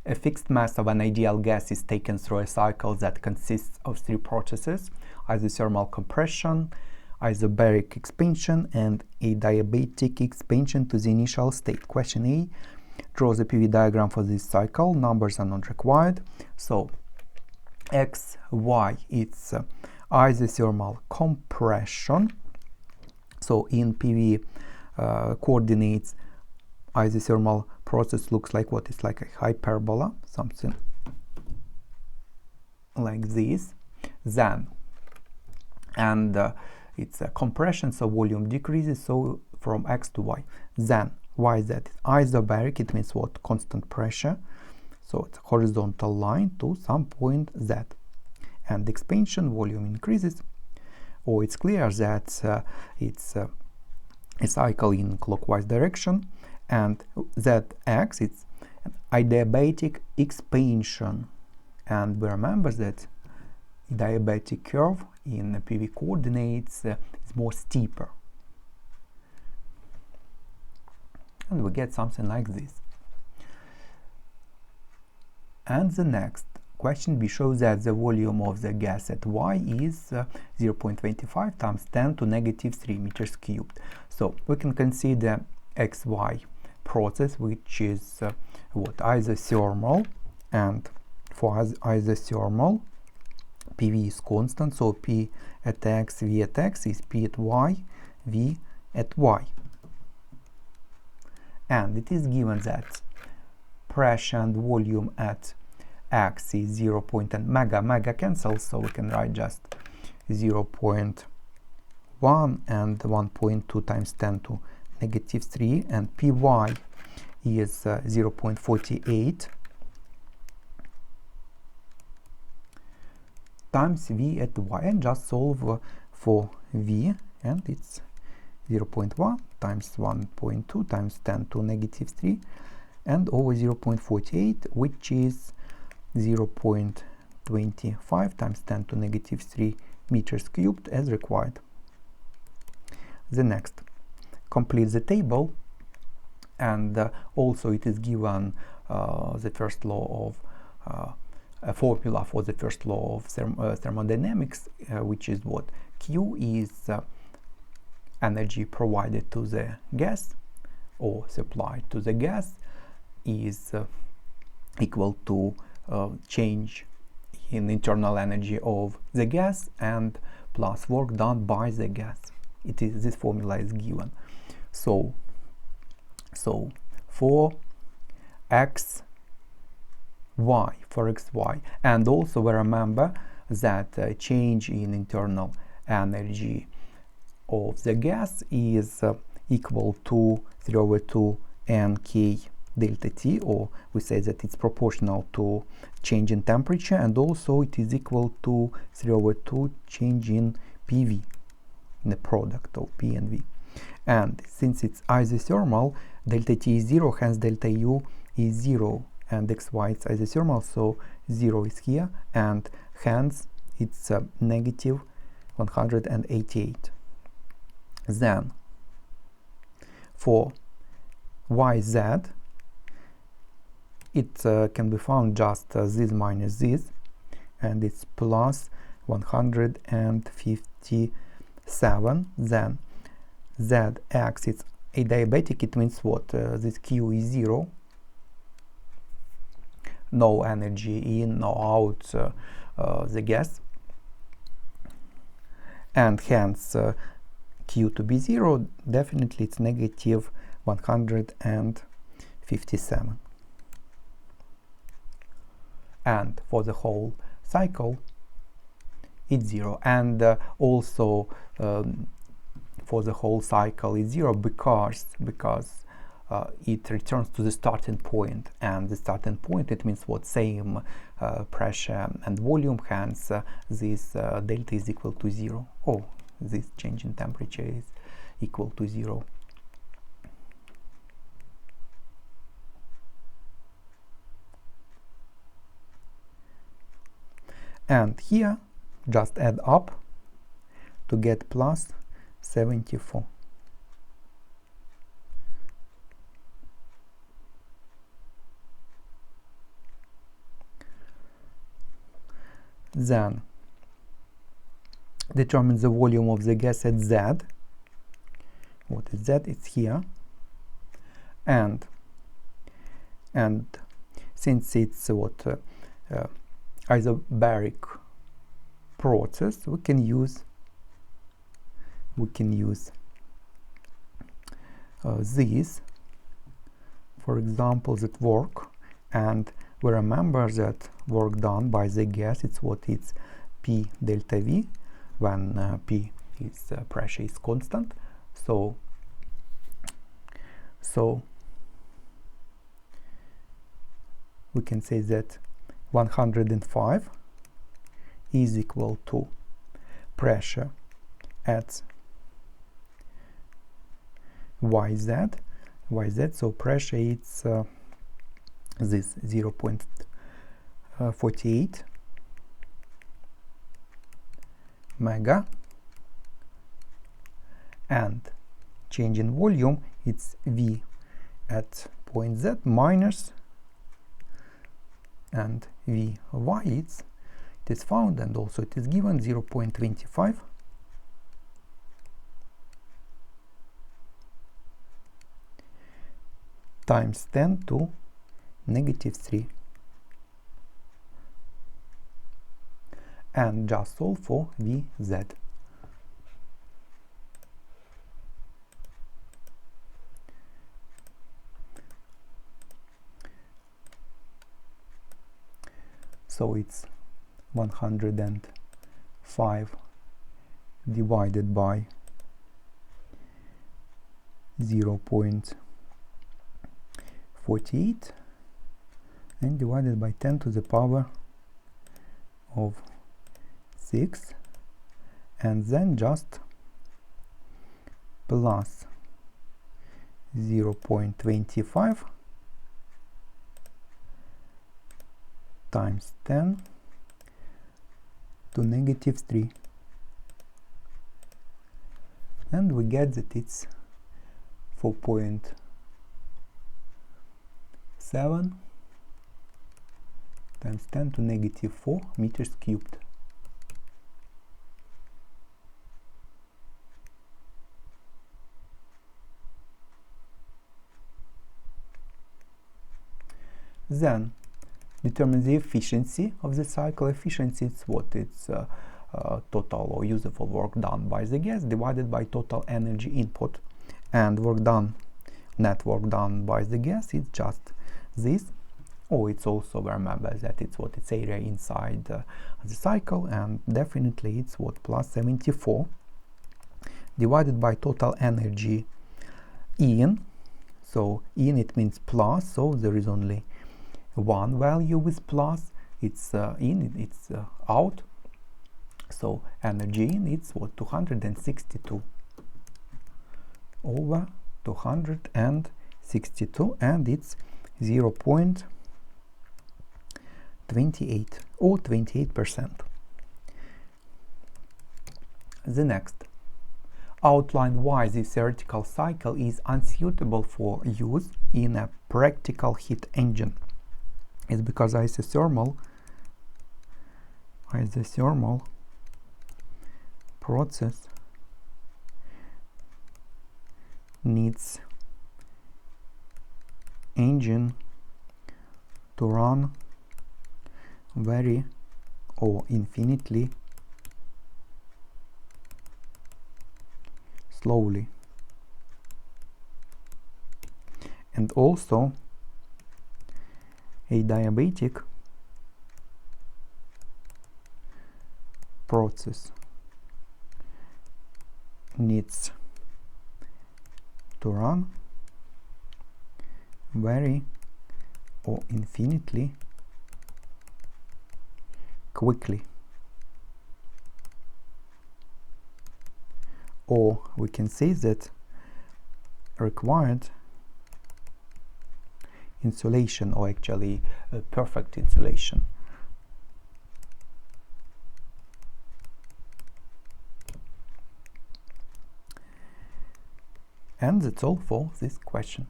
A fixed mass of an ideal gas is taken through a cycle that consists of three processes: isothermal compression, isobaric expansion, and adiabatic expansion to the initial state. Question A. Draw the PV diagram for this cycle. Numbers are not required. So X, Y, it's isothermal compression. So in PV coordinates, isothermal process looks like what? It's like a hyperbola, something like this. Then, and it's a compression, so volume decreases, so from X to Y. Then, why is that? Isobaric, it means what? Constant pressure. So it's a horizontal line to some point Z. And expansion, volume increases. Or it's clear that it's a cycle in clockwise direction. And Zx, it's an adiabatic expansion. And we remember that adiabatic curve in the PV coordinates is more steeper. And we get something like this. And the next question B shows that the volume of the gas at Y is 0.25 times 10 to negative 3 meters cubed. So we can consider XY process, which is what? Isothermal. And for isothermal, PV is constant, so P at X, V at X is P at Y, V at Y. And it is given that pressure and volume at X is 0. And mega cancels, so we can write just 0.1 and 1.2 times 10 to negative 3, and Py is 0.48 times V at Y, and just solve for V, and it's 0.1 times 1.2 times 10 to negative 3 and over 0.48, which is 0.25 times 10 to negative 3 meters cubed as required. The next, complete the table, and also it is given the first law of a formula for the first law of thermodynamics, which is what? Q is energy provided to the gas or supplied to the gas is equal to change in internal energy of the gas and plus work done by the gas. This formula is given. So for xy, and also we remember that change in internal energy of the gas is equal to 3/2 nk delta T, or we say that it's proportional to change in temperature, and also it is equal to 3/2 change in PV, in the product of P and V. And since it's isothermal, delta T is 0, hence delta U is 0, and xy is isothermal, so 0 is here, and hence it's negative 188. Then for yz, it can be found just this minus this, and it's plus 157. Then zx, it's adiabatic, it means what? This Q is 0, no energy in or out the gas, and hence Q to be 0, definitely it's negative 157. And for the whole cycle it's 0, and also for the whole cycle it's 0 because it returns to the starting point, and the starting point, it means what? Same pressure and volume, hence this delta is equal to 0. Oh, this change in temperature is equal to 0. And here just add up to get plus 74. Then determine the volume of the gas at Z. What is Z? It's here. And since it's isobaric process, we can use these, for example, that work, and we remember that work done by the gas, it's P delta V, when P is pressure is constant. So we can say that 105 is equal to pressure at YZ. So pressure is this 0.48 mega, and change in volume, it's V at point Z minus, and Vy it is found, and also it is given 0.25 times 10 to negative 3, and just solve for Vz. So it's 105 divided by 0.48 and divided by 10 to the power of 6, and then just plus 0.25 times 10 to negative 3, and we get that it's 4.7 times 10 to negative 4 meters cubed. Then determine the efficiency of the cycle. Efficiency is what? It's total or usable work done by the gas divided by total energy input, and net work done by the gas is just this. Or it's also, remember that it's area inside the cycle, and definitely it's plus 74 divided by total energy in. So in, it means plus, so there is only one value with plus. It's in, it's out. So energy in, it's 262 over 262, and it's 0.28 or 28%. The next, outline why this theoretical cycle is unsuitable for use in a practical heat engine. It's because isothermal process needs engine to run very or infinitely slowly, and also a diabatic process needs to run very or infinitely quickly. Or we can say that required insulation, or actually perfect insulation. And that's all for this question.